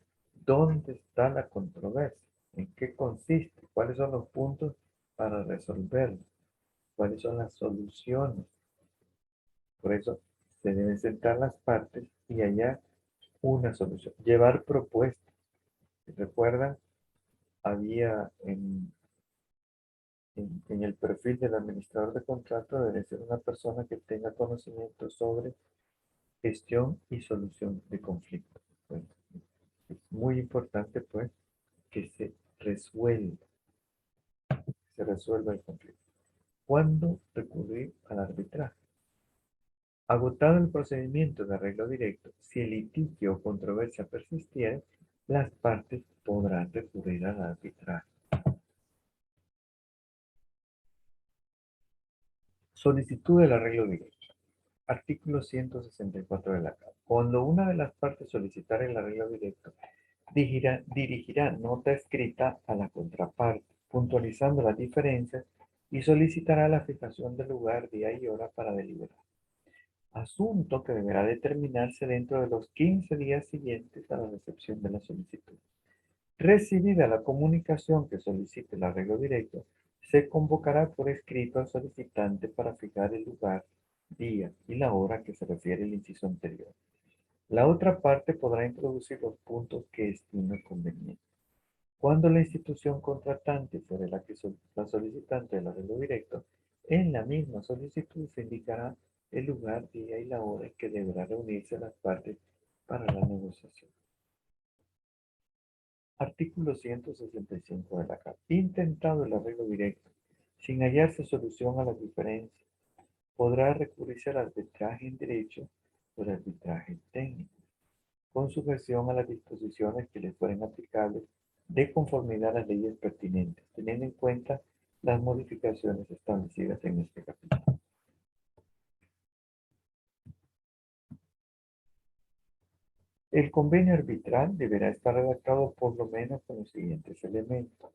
¿Dónde está la controversia? ¿En qué consiste? ¿Cuáles son los puntos para resolverlo? ¿Cuáles son las soluciones? Por eso se deben sentar las partes y hallar una solución. Llevar propuestas. Si recuerdan, había en el perfil del administrador de contrato debe ser una persona que tenga conocimiento sobre gestión y solución de conflictos. Pues, es muy importante pues que se resuelva el conflicto. ¿Cuándo recurrir al arbitraje? Agotado el procedimiento de arreglo directo, si el litigio o controversia persistiera, las partes podrán recurrir al arbitraje. Solicitud del arreglo directo. Artículo 164 de la Carta. Cuando una de las partes solicitara el arreglo directo, dirigirá nota escrita a la contraparte, puntualizando las diferencias y solicitará la fijación del lugar, día y hora para deliberar. Asunto que deberá determinarse dentro de los 15 días siguientes a la recepción de la solicitud. Recibida la comunicación que solicite el arreglo directo, se convocará por escrito al solicitante para fijar el lugar, día y la hora que se refiere el inciso anterior. La otra parte podrá introducir los puntos que estime conveniente. Cuando la institución contratante fuere la solicitante del arreglo directo, en la misma solicitud se indicará el lugar, día y la hora en que deberá reunirse las partes para la negociación. Artículo 165 de la Carta. Intentado el arreglo directo, sin hallarse solución a las diferencias, podrá recurrirse al arbitraje en derecho o al arbitraje técnico, con sujeción a las disposiciones que le fueren aplicables de conformidad a las leyes pertinentes, teniendo en cuenta las modificaciones establecidas en este capítulo. El convenio arbitral deberá estar redactado por lo menos con los siguientes elementos.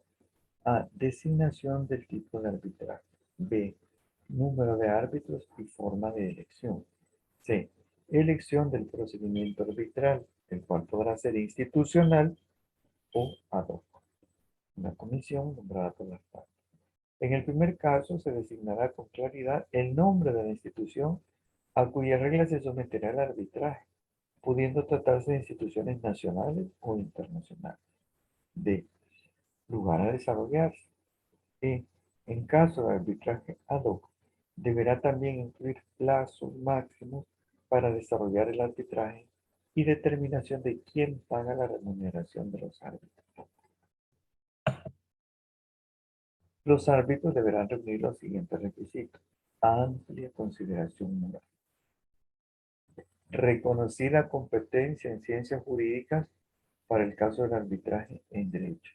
A. Designación del tipo de arbitraje. B. Número de árbitros y forma de elección. C. Elección del procedimiento arbitral, el cual podrá ser institucional o ad hoc. Una comisión nombrada por las partes. En el primer caso, se designará con claridad el nombre de la institución a cuya regla se someterá el arbitraje, pudiendo tratarse de instituciones nacionales o internacionales. D. Lugar a desarrollarse. E. En caso de arbitraje ad hoc, deberá también incluir plazos máximos para desarrollar el arbitraje y determinación de quién paga la remuneración de los árbitros. Los árbitros deberán reunir los siguientes requisitos. Amplia consideración moral. Reconocida competencia en ciencias jurídicas para el caso del arbitraje en derecho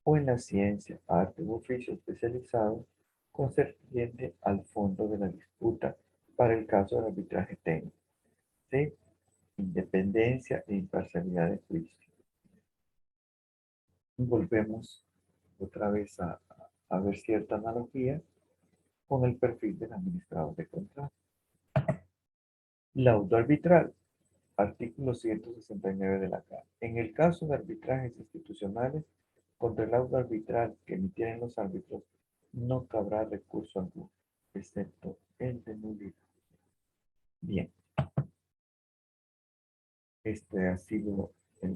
o en la ciencia, arte u oficio especializado concerniente al fondo de la disputa para el caso del arbitraje técnico. C. Independencia e imparcialidad de juicio. Volvemos otra vez a ver cierta analogía con el perfil del administrador de contrato. Laudo arbitral. Artículo 169 de la Carta. En el caso de arbitrajes institucionales contra el laudo arbitral que emitieren los árbitros, no cabrá recurso alguno, excepto el de nulidad. Bien, este ha sido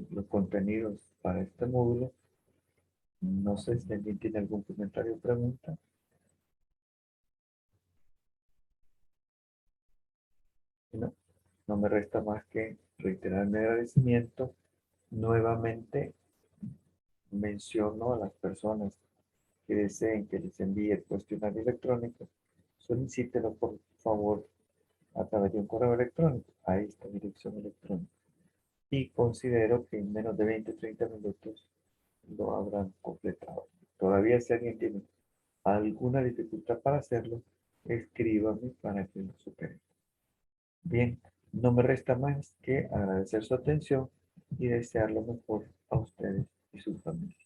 los contenidos para este módulo. No sé si alguien tiene algún comentario o pregunta. No, no me resta más que reiterar mi agradecimiento. Nuevamente menciono a las personas que deseen que les envíe el cuestionario electrónico, solicítelo por favor a través de un correo electrónico a esta dirección electrónica. Y considero que en menos de 20-30 minutos lo habrán completado. Todavía si alguien tiene alguna dificultad para hacerlo, escríbame para que lo supere. Bien, no me resta más que agradecer su atención y desear lo mejor a ustedes y sus familias.